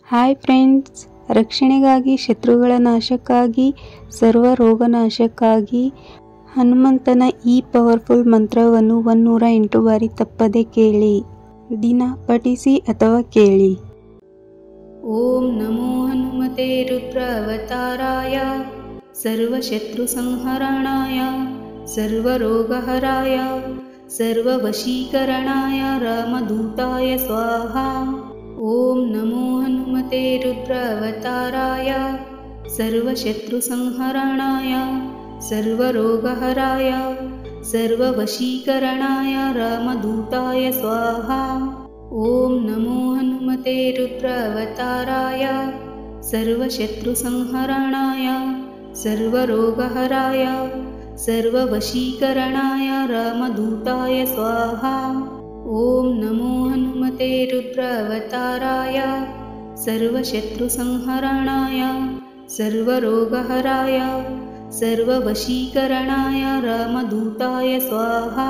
Hi friends, ರಕ್ಷಣೆಗಾಗಿ, ಶತ್ರುಗಳ ನಾಶಕ್ಕಾಗಿ, ಸರ್ವ ರೋಗನಾಶಕ್ಕಾಗಿ ಹನುಮಂತನ ಈ ಪವರ್ಫುಲ್ ಮಂತ್ರವನ್ನು 108 ಬಾರಿ ತಪ್ಪದೆ ಕೇಳಿ. ದಿನ ಪಠಿಸಿ ಅಥವಾ ಕೇಳಿ. ಓಂ ನಮೋ ಹನುಮತೆ ರುದ್ರಾವತಾರಾಯ ಸರ್ವಶತ್ರು ಸಂಹರಣಾಯ ಸರ್ವರೋಗಹರಾಯ ಸರ್ವವಶೀಕರಣಾಯ ರಾಮದೂತಾಯ ಸ್ವಾಹಾ. ಓಂ ನಮೋ ಹನುಮತೆ ರುದ್ರಾವತಾರಾಯ ಸರ್ವಶತ್ರು ಸಂಹರಣಾಯ ಸರ್ವರೋಗಹರಾಯ ಸರ್ವವಶೀಕರಣಾಯ ರಾಮದೂತಾಯ ಸ್ವಾಹಾ. ಓಂ ನಮೋ ಹನುಮತೆ ರುದ್ರಾವತಾರಾಯ ಸರ್ವಶತ್ರು ಸಂಹರಣಾಯ ಸರ್ವರೋಗಹರಾಯ ಸರ್ವವಶೀಕರಣಾಯ ರಾಮದೂತಾಯ ಸ್ವಾಹಾ. ಓಂ ನಮೋ ಹನುಮತೆ ರುದ್ರಾವತಾರಾಯ ಸರ್ವಶತ್ರು ಸಂಹರಣಾಯ ಸರ್ವರೋಗಹರಾಯ ಸರ್ವವಶೀಕರಣಾಯ ರಾಮದೂತಾಯ ಸ್ವಾಹಾ.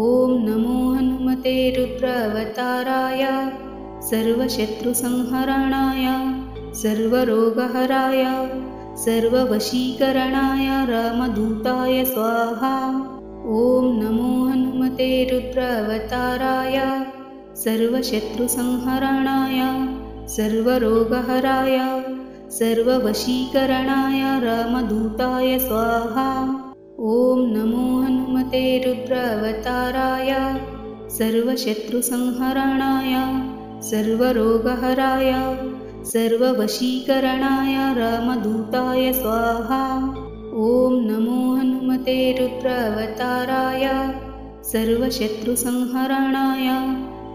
ಓಂ ನಮೋ ಹನುಮತೆ ರುದ್ರಾವತಾರಾಯ ಸರ್ವಶತ್ರು ಸಂಹರಣಾಯ ಸರ್ವರೋಗಹರಾಯ ಸರ್ವವಶೀಕರಣಾಯ ರಾಮದೂತಾಯ ಸ್ವಾಹಾ. ಓಂ ನಮೋ ಹನುಮತೆ ರುದ್ರಾವತಾರಾಯ ಸರ್ವಶತ್ರು ಸಂಹರಣಾಯ ಸರ್ವರೋಗಹರಾಯ ಸರ್ವವಶೀಕರಣಾಯ ರಾಮದೂತಾಯ ಸ್ವಾಹಾ. ಓಂ ನಮೋ ಹನುಮತೆ ರುದ್ರಾವತಾರಾಯ ಸರ್ವಶತ್ರು ಸಂಹರಣಾಯ ಸರ್ವರೋಗಹರಾಯ ಸರ್ವವಶೀಕರಣಾಯ ರಾಮದೂತಾಯ ಸ್ವಾಹಾ. ಓಂ ನಮೋ ಹನುಮತೆ ರುದ್ರಾವತಾರಾಯ ಸರ್ವಶತ್ರು ಸಂಹರಣಾಯ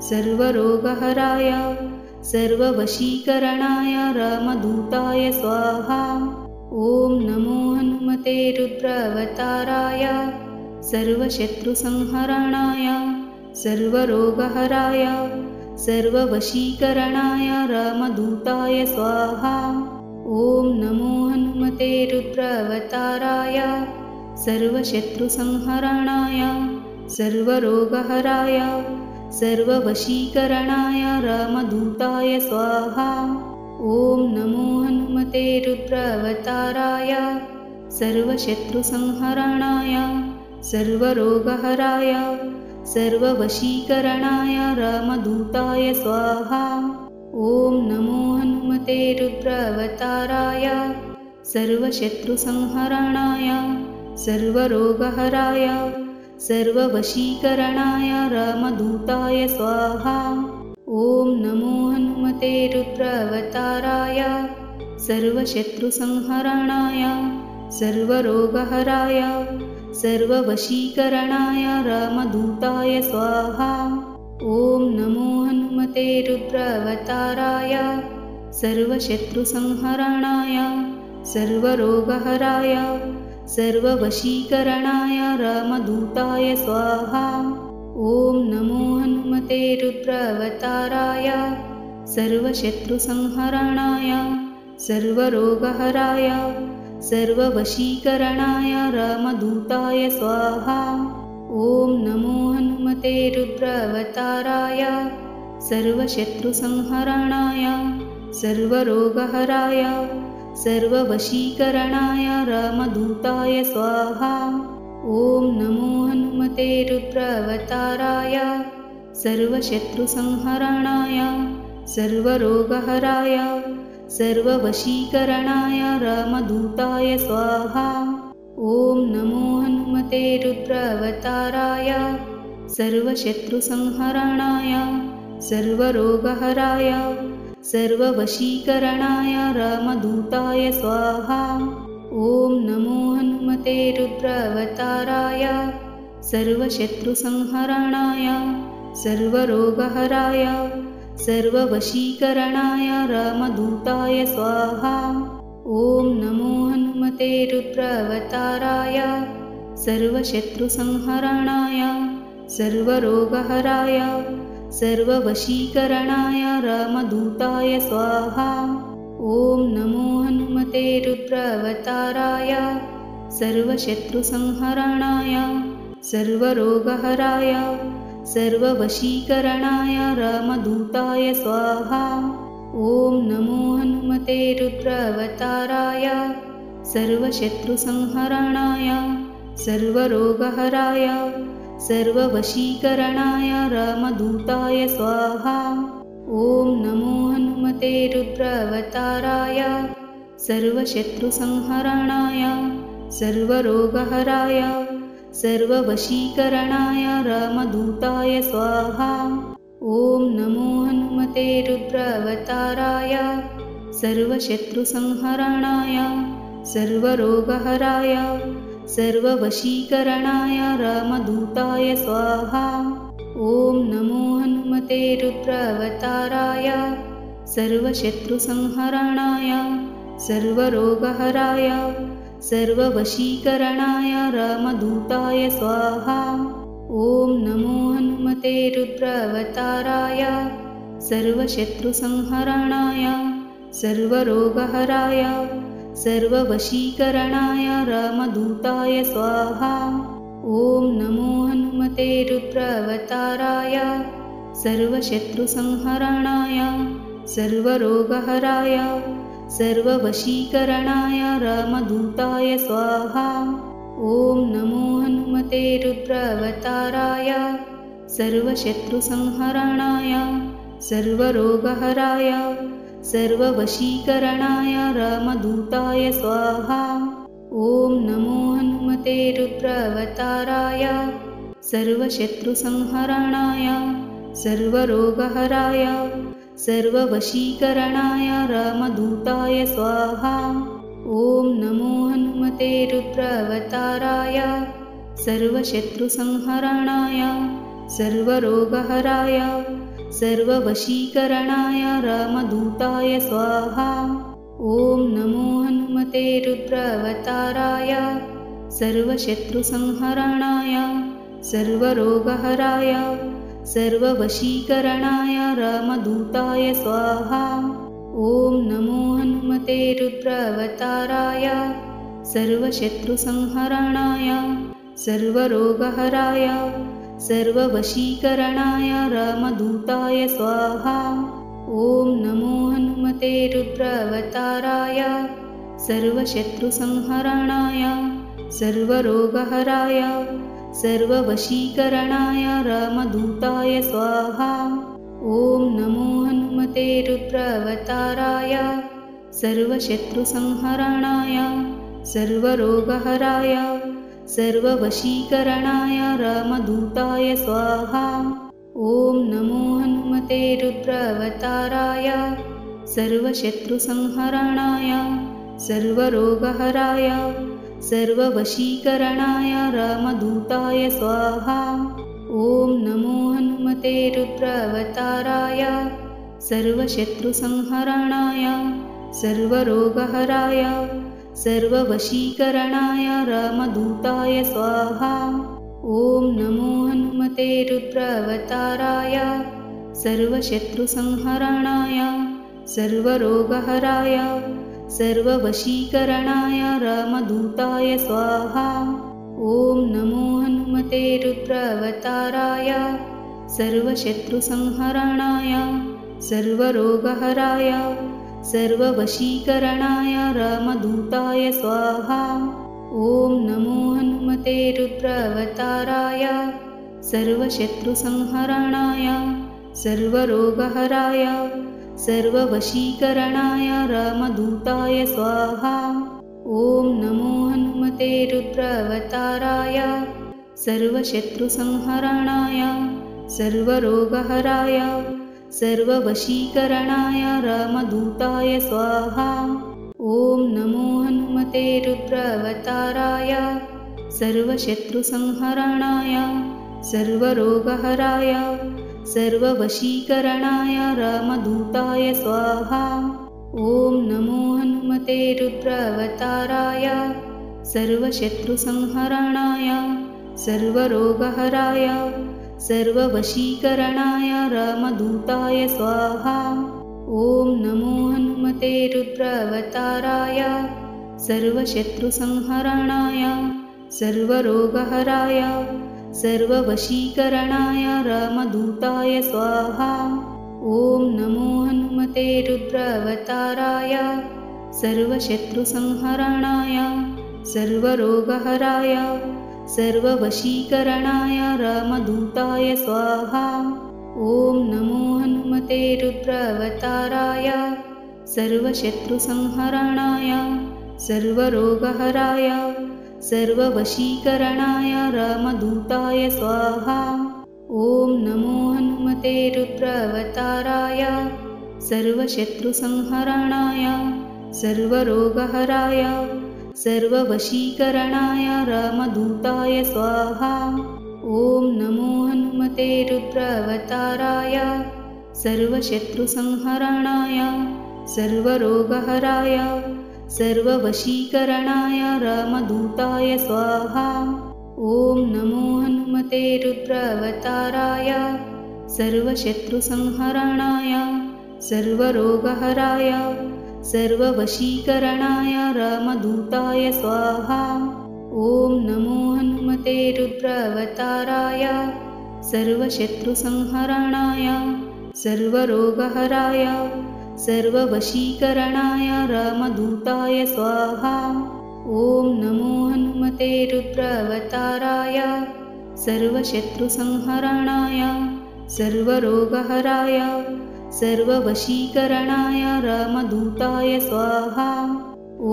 ಸರ್ವರೋಗಹರಾಯ ಸರ್ವವಶೀಕರಣಾಯ ರಾಮದೂತಾಯ ಸ್ವಾಹಾ. ಓಂ ನಮೋ ಹನುಮತೆ ರುದ್ರಾವತಾರಾಯ ಸರ್ವಶತ್ರು ಸಂಹರಣಾಯ ಸರ್ವರೋಗಹರಾಯ ಸರ್ವವಶೀಕರಣಾಯ ರಾಮದೂತಾಯ ಸ್ವಾಹಾ. ಓಂ ನಮೋ ಹನುಮತೆ ರುದ್ರಾವತಾರಾಯ ಸರ್ವಶತ್ರು ಸಂಹರಣಾಯ ಸರ್ವರೋಗಹರಾಯ ಸರ್ವವಶೀಕರಣಾಯ ರಾಮದೂತಾಯ ಸ್ವಾಹಾ. ಓಂ ನಮೋ ಹನುಮತೆ ರುದ್ರಾವತಾರಾಯ ಸರ್ವಶತ್ರು ಸಂಹರಣಾಯ ಸರ್ವರೋಗಹರಾಯ ಸರ್ವವಶೀಕರಣಾಯ ರಾಮದೂತಾಯ ಸ್ವಾಹಾ. ಓಂ ನಮೋ ಹನುಮತೆ ರುದ್ರಾವತಾರಾಯ ಸರ್ವಶತ್ರು ಸಂಹರಣಾಯ ಸರ್ವರೋಗಹರಾಯ ಸರ್ವವಶೀಕರಣಾಯ ರಾಮದೂತಾಯ ಸ್ವಾಹಾ. ಓಂ ನಮೋ ಹನುಮತೆ ರುದ್ರಾವತಾರಾಯ ಸರ್ವಶತ್ರು ಸಂಹರಣಾಯ ಸರ್ವರೋಗಹರಾಯ ಸರ್ವವಶೀಕರಣಾಯ ರಾಮದೂತಾಯ ಸ್ವಾಹಾ. ಓಂ ನಮೋ ಹನುಮತೆ ರುದ್ರಾವತಾರಾಯ ಸರ್ವಶತ್ರು ಸಂಹರಣಾಯ ಸರ್ವರೋಗಹರಾಯ ಸರ್ವವಶೀಕರಣಾಯ ರಾಮದೂತಾಯ ಸ್ವಾಹಾ. ಓಂ ನಮೋ ಹನುಮತೆ ರುದ್ರಾವತಾರಾಯ ಸರ್ವಶತ್ರು ಸಂಹರಣಾಯ ಸರ್ವರೋಗಹರಾಯ ಸರ್ವವಶೀಕರಣಾಯ ರಾಮದೂತಾಯ ಸ್ವಾಹಾ. ಓಂ ನಮೋ ಹನುಮತೆ ರುದ್ರಾವತಾರಾಯ ಸರ್ವಶತ್ರು ಸಂಹರಣಾಯ ಸರ್ವರೋಗಹರಾಯ ಸರ್ವವಶೀಕರಣಾಯ ರಾಮದೂತಾಯ ಸ್ವಾಹಾ. ಓಂ ನಮೋ ಹನುಮತೆ ರುದ್ರಾವತಾರಾಯ ಸರ್ವಶತ್ರು ಸಂಹರಣಾಯ ಸರ್ವರೋಗಹರಾಯ ಸರ್ವವಶೀಕರಣಾಯ ರಾಮದೂತಾಯ ಸ್ವಾಹಾ. ಓಂ ನಮೋ ಹನುಮತೆ ರುದ್ರಾವತಾರಾಯ ಸರ್ವಶತ್ರು ಸಂಹರಣಾಯ ಸರ್ವರೋಗಹರಾಯ ಸರ್ವವಶೀಕರಣಾಯ ರಾಮದೂತಾಯ ಸ್ವಾಹಾ. ಓಂ ನಮೋ ಹನುಮತೆ ರುದ್ರಾವತಾರಾಯ ಸರ್ವಶತ್ರು ಸಂಹರಣಾಯ ಸರ್ವರೋಗಹರಾಯ ಸರ್ವವಶೀಕರಣಾಯ ರಾಮದೂತಾಯ ಸ್ವಾಹಾ. ಓಂ ನಮೋ ಹನುಮತೆ ರುದ್ರಾವತಾರಾಯ ಸರ್ವಶತ್ರು ಸಂಹರಣಾಯ ಸರ್ವರೋಗಹರಾಯ ಸರ್ವವಶೀಕರಣಾಯ ರಾಮದೂತಾಯ ಸ್ವಾಹಾ. ಓಂ ನಮೋ ಹನುಮತೆ ರುದ್ರಾವತಾರಾಯ ಸರ್ವಶತ್ರು ಸಂಹರಣಾಯ ಸರ್ವರೋಗಹರಾಯ ಸರ್ವವಶೀಕರಣಾಯ ರಾಮದೂತಾಯ ಸ್ವಾहा. ॐ नमो हनुमते रुद्रावताराय सर्वशत्रुसंहरणाय सर्वरोगहराय सर्ववशीकरणाय रामदूताय स्वाहा। ॐ नमो हनुमते रुद्रावताराय सर्वशत्रुसंहरणाय सर्वरोगहराय सर्ववशीकरणाय रामदूताय स्वाहा। ॐ नमो हनुमते रुद्रावताराय सर्वशत्रुसंहरणाय सर्वरोगहराय सर्ववशीकरणाय रामदूताय स्वाहा। ॐ नमो हनुमते रुद्रावताराय सर्वशत्रुसंहरणाय सर्वरोगहराय सर्ववशीकरणाय रामदूताय स्वाहा। ॐ नमो हनुमते रुद्रावताराय सर्वशत्रुसंहरणाय सर्वरोगहराय सर्ववशीकरणाय रामदूताय स्वाहा। ॐ नमो हनुमते रुद्रावताराय सर्वशत्रुसंहरणाय सर्वरोगहराय सर्ववशीकरणाय रामदूताय स्वाहा। ॐ नमो हनुमते रुद्रावताराय सर्वशत्रुसंहरणाय सर्वरोगहराय सर्ववशीकरणाय रामदूताय स्वाहा। ॐ नमो हनुमते रुद्रावताराय सर्वशत्रुसंहरणाय सर्वरोगहराय सर्ववशीकरणाय रामदूताय स्वाहा। ॐ नमो हनुमते रुद्रावताराय सर्वशत्रुसंहरणाय सर्वरोगहराय सर्ववशीकरणाय रामदूताय स्वाहा। ॐ नमो हनुमते रुद्रावताराय सर्वशत्रुसंहरणाय सर्वरोगहराय सर्ववशीकरणाय रामदूताय स्वाहा। ॐ नमो हनुमते रुद्रावताराय सर्वशत्रुसंहरणाय सर्वरोगहराय सर्ववशीकरणाय रामदूताय स्वाहा। ॐ नमो हनुमते रुद्रावताराय सर्वशत्रुसंहरणाय सर्वरोगहराय सर्ववशीकरणाय रामदूताय स्वाहा। ॐ नमो हनुमते रुद्रावताराय सर्वशत्रुसंहरणाय सर्वरोगहराय सर्ववशीकरणाय रामदूताय स्वाहा। ॐ नमो हनुमते रुद्रावताराय सर्वशत्रुसंहरणाय सर्वरोगहराय सर्ववशीकरणाय रामदूताय स्वाहा। ॐ नमो हनुमते रुद्रावताराय सर्वशत्रुसंहरणाय सर्वरोगहराय सर्ववशीकरणाय रामदूताय स्वाहा। ॐ नमो हनुमते रुद्रावताराय सर्वशत्रुसंहरणाय सर्वरोगहराय सर्ववशीकरणाय रामदूताय स्वाहा। ॐ नमो हनुमते रुद्रावताराय सर्वशत्रुसंहरणाय सर्वरोगहराय सर्ववशीकरणाय रामदूताय स्वाहा। ॐ नमो हनुमते रुद्रावताराय सर्वशत्रुसंहरणाय सर्वरोगहराय सर्ववशीकरणाय रामदूताय स्वाहा। ॐ नमो हनुमते रुद्रावताराय सर्वशत्रुसंहरणाय सर्वरोगहराय सर्ववशीकरणाय रामदूताय स्वाहा। ॐ नमो हनुमते रुद्रावताराय सर्वशत्रुसंहरणाय सर्वरोगहराय सर्ववशीकरणाय रामदूताय स्वाहा। ॐ नमो हनुमते रुद्रावताराय सर्वशत्रुसंहरणाय सर्वरोगहराय सर्ववशीकरणाय रामदूताय स्वाहा। ॐ नमो हनुमते रुद्रावताराय सर्वशत्रुसंहरणाय सर्वरोगहराय सर्ववशीकरणाय रामदूताय स्वाहा। ॐ नमो हनुमते रुद्रावताराय सर्वशत्रुसंहरणाय सर्वरोगहराय सर्ववशीकरणाय रामदूताय स्वाहा। ॐ नमो हनुमते रुद्रावताराय सर्वशत्रुसंहरणाय सर्वरोगहराय सर्ववशीकरणाय रामदूताय स्वाहा। ॐ नमो हनुमते रुद्रावताराय सर्वशत्रुसंहरणाय सर्वरोगहराय सर्ववशीकरणाय रामदूताय स्वाहा। ॐ नमो हनुमते रुद्रावताराय सर्वशत्रुसंहरणाय सर्वरोगहराय सर्ववशीकरणाय रामदूताय स्वाहा। ॐ नमो हनुमते रुद्रावताराय सर्वशत्रुसंहरणाय सर्वरोगहराय सर्ववशीकरणाय रामदूताय स्वाहा। ॐ नमो हनुमते रुद्रावताराय सर्वशत्रुसंहरणाय सर्वरोगहराय सर्ववशीकरणाय रामदूताय स्वाहा। ॐ नमो हनुमते रुद्रावताराय सर्वशत्रुसंहरणाय सर्वरोगहराय सर्ववशीकरणाय रामदूताय स्वाहा।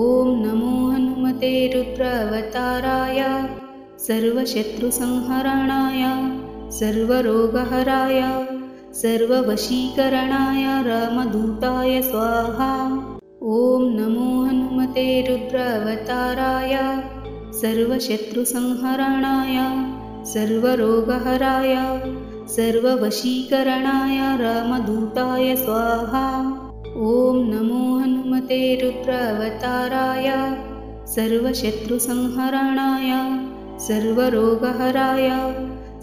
ॐ नमो हनुमते रुद्रावताराय सर्वशत्रुसंहरणाय सर्वरोगहराय सर्ववशीकरणाय रामदूताय स्वाहा। ॐ नमो हनुमते रुद्रावताराय सर्वशत्रुसंहरणाय सर्वरोगहराय सर्ववशीकरणाय रामदूताय स्वाहा। ॐ नमो हनुमते रुद्रावताराय सर्वशत्रुसंहरणाय सर्वरोगहराय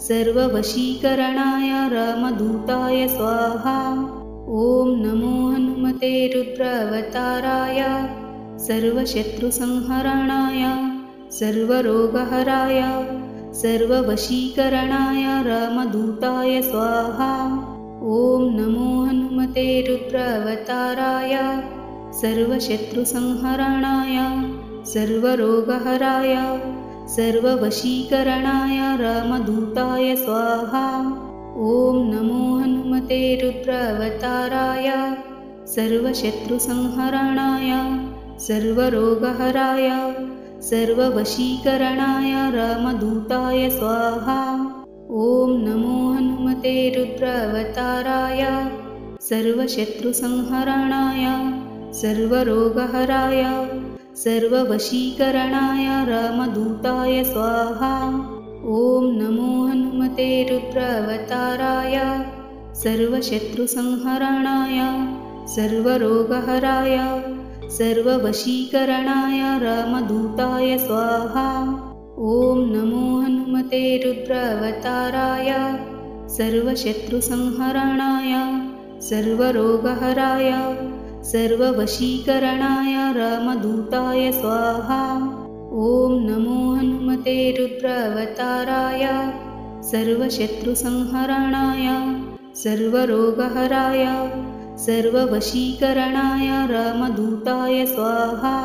सर्ववशीकरणाय रामदूताय स्वाहा। ॐ नमो हनुमते रुद्रावताराय सर्वशत्रुसंहरणाय सर्वरोगहराय सर्ववशीकरणाय रामदूताय स्वाहा। ॐ नमो हनुमते रुद्रावताराय सर्वशत्रुसंहरणाय सर्वरोगहराय सर्ववशीकरणाय रामदूताय स्वाहा। ॐ नमो हनुमते रुद्रावताराय सर्वशत्रुसंहरणाय सर्वरोगहराय सर्ववशीकरणाय रामदूताय स्वाहा। ॐ नमो हनुमते रुद्रावताराय सर्वशत्रुसंहरणाय सर्वरोगहराय सर्ववशीकरणाय रामदूताय स्वाहा। ॐ नमो हनुमते रुद्रावताराय सर्वशत्रुसंहरणाय सर्वरोगहराय सर्ववशीकरणाय रामदूताय स्वाहा। ॐ नमो हनुमते रुद्रावताराय सर्वशत्रुसंहरणाय सर्वरोगहराय सर्ववशीकरणाय रामदूताय स्वाहा। ॐ नमो हनुमते रुद्रावताराय सर्वशत्रुसंहरणाय सर्वरोगहराय सर्ववशीकरणाय रामदूताय स्वाहा।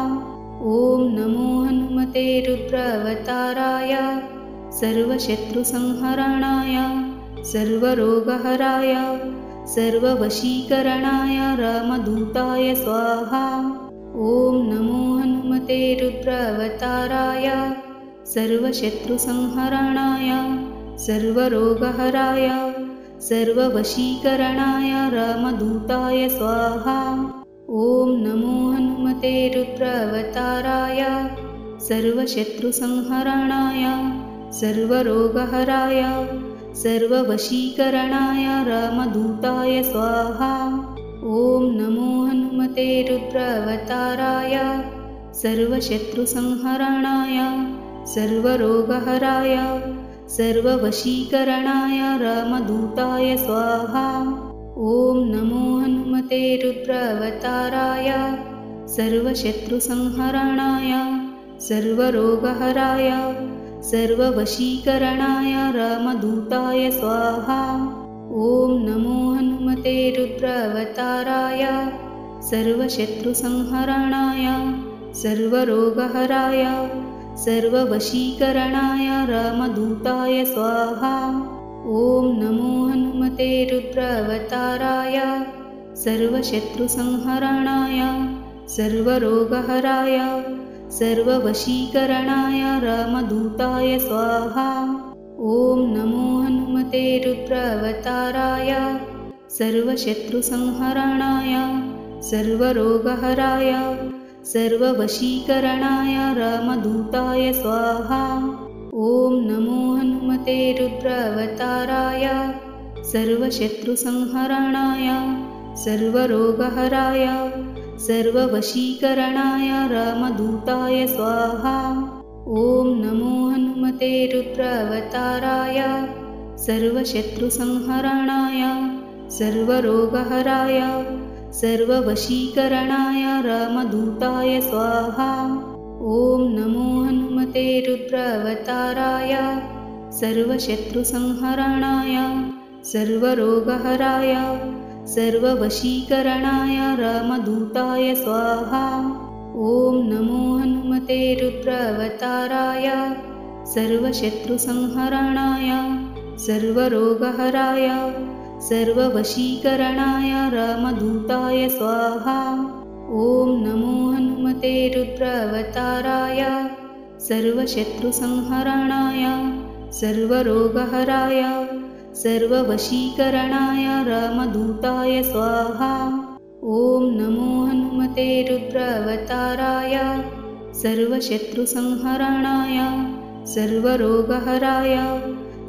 ॐ नमो हनुमते रुद्रावताराय सर्वशत्रुसंहरणाय सर्वरोगहराय सर्ववशीकरणाय रामदूताय स्वाहा। ॐ नमो हनुमते रुद्रावताराय सर्वशत्रुसंहरणाय सर्वरोगहराय सर्ववशीकरणाय रामदूताय स्वाहा। ॐ नमो हनुमते रुद्रावताराय सर्वशत्रुसंहरणाय सर्वरोगहराय सर्ववशीकरणाय रामदूताय स्वाहा। ॐ नमो हनुमते रुद्रावताराय सर्वशत्रुसंहरणाय सर्वरोगहराय सर्ववशीकरणाय रामदूताय स्वाहा। ॐ नमो हनुमते रुद्रावताराय सर्वशत्रुसंहरणाय सर्वरोगहराय सर्ववशीकरणाय रामदूताय स्वाहा। ॐ नमो हनुमते रुद्रावताराय सर्वशत्रुसंहरणाय सर्वरोगहराय सर्ववशीकरणाय रामदूताय स्वाहा। ॐ नमो हनुमते रुद्रावताराय सर्वशत्रुसंहरणाय सर्वरोगहराय सर्ववशीकरणाय रामदूताय स्वाहा। ॐ नमो हनुमते रुद्रावताराय सर्वशत्रुसंहरणाय सर्वरोगहराय सर्ववशीकरणाय रामदूताय स्वाहा। ॐ नमो हनुमते रुद्रावताराय सर्वशत्रुसंहरणाय सर्वरोगहराय सर्ववशीकरणाय रामदूताय स्वाहा। ॐ नमो हनुमते रुद्रावताराय सर्वशत्रुसंहरणाय सर्वरोगहराय सर्ववशीकरणाय रामदूताय स्वाहा। ॐ नमो हनुमते रुद्रावताराय सर्वशत्रुसंहरणाय सर्वरोगहराय सर्ववशीकरणाय रामदूताय स्वाहा। ॐ नमो हनुमते रुद्रावताराय सर्वशत्रुसंहरणाय सर्वरोगहराय सर्ववशीकरणाय रामदूताय स्वाहा। ॐ नमो हनुमते रुद्रावताराय सर्वशत्रुसंहरणाय सर्वरोगहराय सर्ववशीकरणाय रामदूताय स्वाहा। ॐ नमो हनुमते रुद्रावताराय सर्वशत्रुसंहरणाय सर्वरोगहराय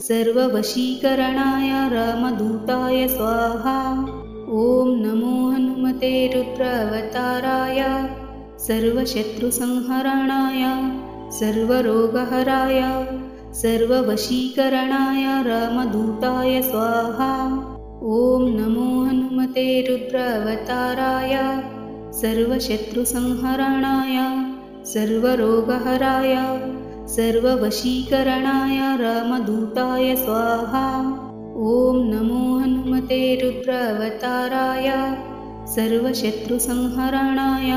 सर्ववशीकरणाय रामदूताय स्वाहा। ॐ नमो हनुमते रुद्रावताराय सर्वशत्रुसंहरणाय सर्वरोगहराय सर्ववशीकरणाय रामदूताय स्वाहा। ॐ नमो हनुमते रुद्रावताराय सर्वशत्रुसंहरणाय सर्वरोगहराय सर्ववशीकरणाय रामदूताय स्वाहा। ॐ नमो हनुमते रुद्रावताराय सर्वशत्रुसंहरणाय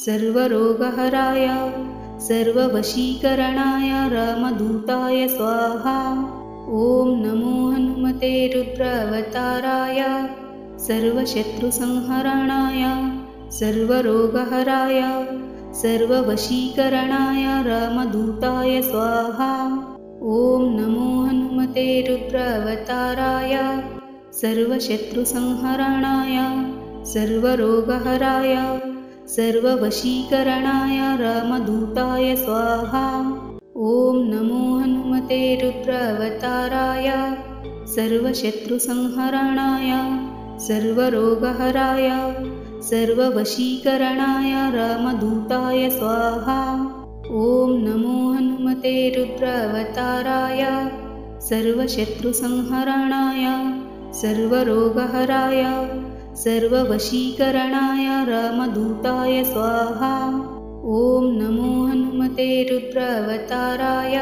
सर्वरोगहराय सर्ववशीकरणाय रामदूताय स्वाहा। ॐ नमो हनुमते रुद्रावताराय सर्वशत्रुसंहरणाय सर्वरोगहराय सर्ववशीकरणाय रामदूताय स्वाहा। ॐ नमो हनुमते रुद्रावताराय सर्वशत्रुसंहरणाय सर्वरोगहराय सर्ववशीकरणाय रामदूताय स्वाहा। ॐ नमो हनुमते रुद्रावताराय सर्वशत्रुसंहरणाय सर्वरोगहराय सर्ववशीकरणाय रामदूताय स्वाहा। ॐ नमो हनुमते रुद्रावताराय सर्वशत्रुसंहरणाय सर्वरोगहराय सर्ववशीकरणाय रामदूताय स्वाहा। ॐ नमो हनुमते रुद्रावताराय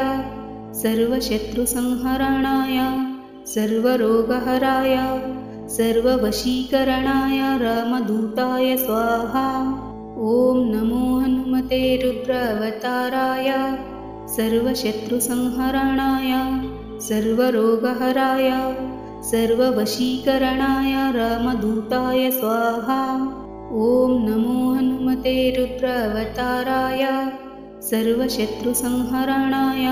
सर्वशत्रुसंहरणाय सर्वरोगहराय सर्ववशीकरणाय रामदूताय स्वाहा। ॐ नमो हनुमते रुद्रावताराय सर्वशत्रुसंहरणाय सर्वरोगहराय सर्ववशीकरणाय रामदूताय स्वाहा। ॐ नमो हनुमते रुद्रावताराय सर्वशत्रुसंहरणाय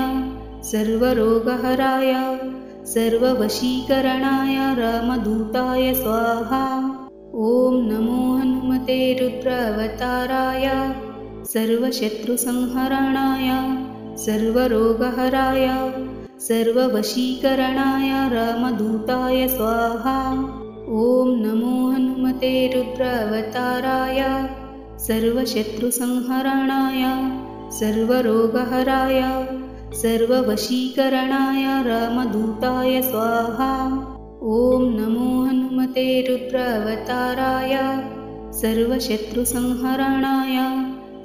सर्वरोगहराय सर्ववशीकरणाय रामदूताय स्वाहा। ॐ नमो हनुमते रुद्रावताराय सर्वशत्रुसंहरणाय सर्वरोगहराय सर्ववशीकरणाय रामदूताय स्वाहा। ॐ नमो हनुमते रुद्रावताराय सर्वशत्रुसंहरणाय सर्वरोगहराय सर्ववशीकरणाय रामदूताय स्वाहा। ॐ नमो हनुमते रुद्रावताराय सर्वशत्रुसंहरणाय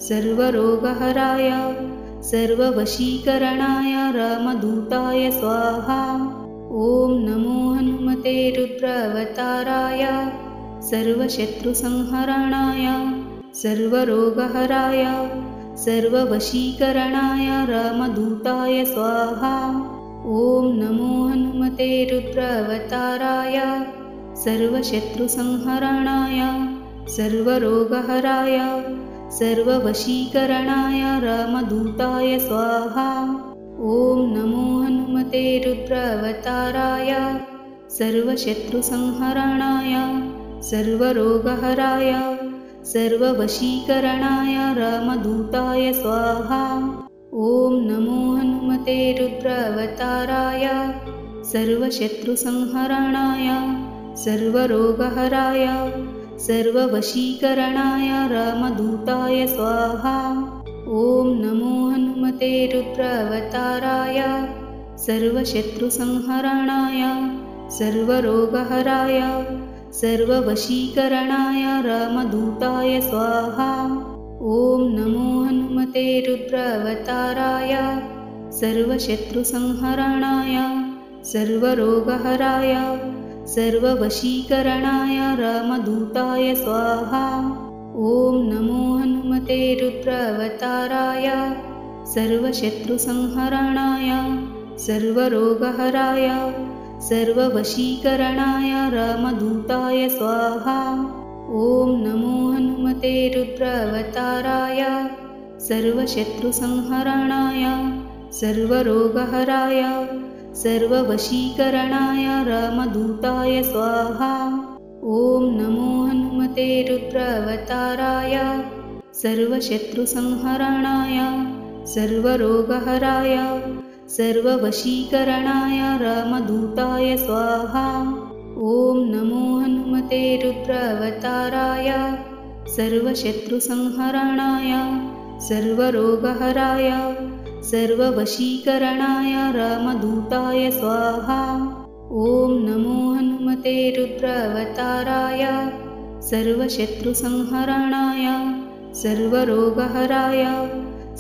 सर्वरोगहराय सर्ववशीकरणाय रामदूताय स्वाहा। ॐ नमो हनुमते रुद्रावताराय सर्वशत्रुसंहरणाय सर्वरोगहराय सर्ववशीकरणाय रामदूताय स्वाहा। ॐ नमो हनुमते रुद्रावताराय सर्वशत्रुसंहरणाय सर्वरोगहराय सर्ववशीकरणाय रामदूताय स्वाहा। ॐ नमो हनुमते रुद्रावताराय सर्वशत्रुसंहरणाय सर्वरोगहराय सर्ववशीकरणाय रामदूताय स्वाहा। ॐ नमो हनुमते रुद्रावताराय सर्वशत्रुसंहरणाय सर्वरोगहराय सर्ववशीकरणाय रामदूताय स्वाहा। ॐ नमो हनुमते रुद्रावताराय सर्वशत्रुसंहरणाय सर्वरोगहराय सर्ववशीकरणाय रामदूताय स्वाहा। ॐ नमो हनुमते रुद्रावताराय सर्वशत्रुसंहरणाय सर्वरोगहराय सर्ववशीकरणाय रामदूताय स्वाहा। ॐ नमो हनुमते रुद्रावताराय सर्वशत्रुसंहरणाय सर्वरोगहराय सर्ववशीकरणाय रामदूताय स्वाहा। ॐ नमो हनुमते रुद्रावताराय सर्वशत्रुसंहरणाय सर्वरोगहराय सर्ववशीकरणाय रामदूताय स्वाहा। ॐ नमो हनुमते रुद्रावताराय सर्वशत्रुसंहरणाय सर्वरोगहराय सर्ववशीकरणाय रामदूताय स्वाहा। ॐ नमो हनुमते रुद्रावताराय सर्वशत्रुसंहरणाय सर्वरोगहराय सर्ववशीकरणाय रामदूताय स्वाहा। ॐ नमो हनुमते रुद्रावताराय सर्वशत्रुसंहरणाय सर्वरोगहराय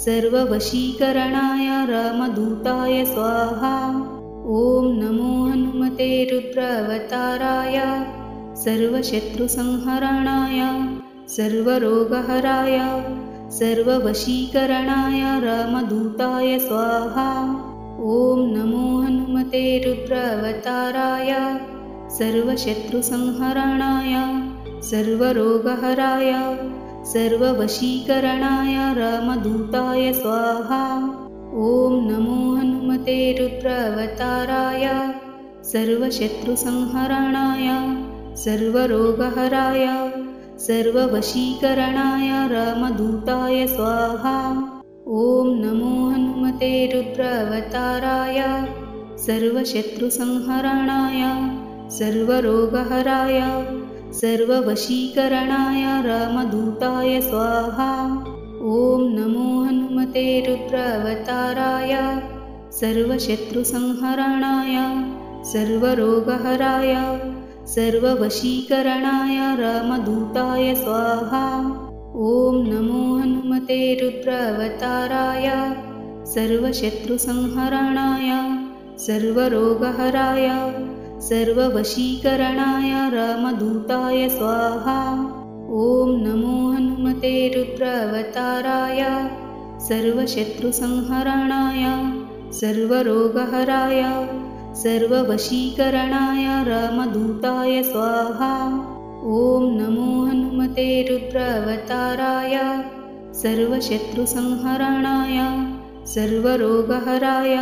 सर्ववशीकरणाय रामदूताय स्वाहा। ॐ नमो हनुमते रुद्रावताराय सर्वशत्रुसंहरणाय सर्वरोगहराय सर्ववशीकरणाय रामदूताय स्वाहा। ॐ नमो हनुमते रुद्रावताराय सर्वशत्रुसंहरणाय सर्वरोगहराय सर्ववशीकरणाय रामदूताय स्वाहा। ॐ नमो हनुमते रुद्रावताराय सर्वशत्रुसंहरणाय सर्वरोगहराय सर्ववशीकरणाय रामदूताय स्वाहा। ॐ नमो हनुमते रुद्रावताराय सर्वशत्रुसंहरणाय सर्वरोगहराय सर्ववशीकरणाय रामदूताय स्वाहा। ॐ नमो हनुमते रुद्रावताराय सर्वशत्रुसंहरणाय सर्वरोगहराय सर्ववशीकरणाय रामदूताय स्वाहा। ॐ नमो हनुमते रुद्रावताराय सर्वशत्रुसंहरणाय सर्वरोगहराय सर्ववशीकरणाय रामदूताय स्वाहा। ॐ नमो हनुमते रुद्रावताराय सर्वशत्रुसंहरणाय सर्वरोगहराय सर्ववशीकरणाय रामदूताय स्वाहा। ॐ नमो हनुमते रुद्रावताराय सर्वशत्रुसंहरणाय सर्वरोगहराय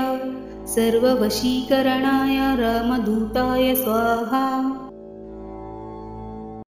सर्ववशीकरणाय रामदूताय स्वाहा।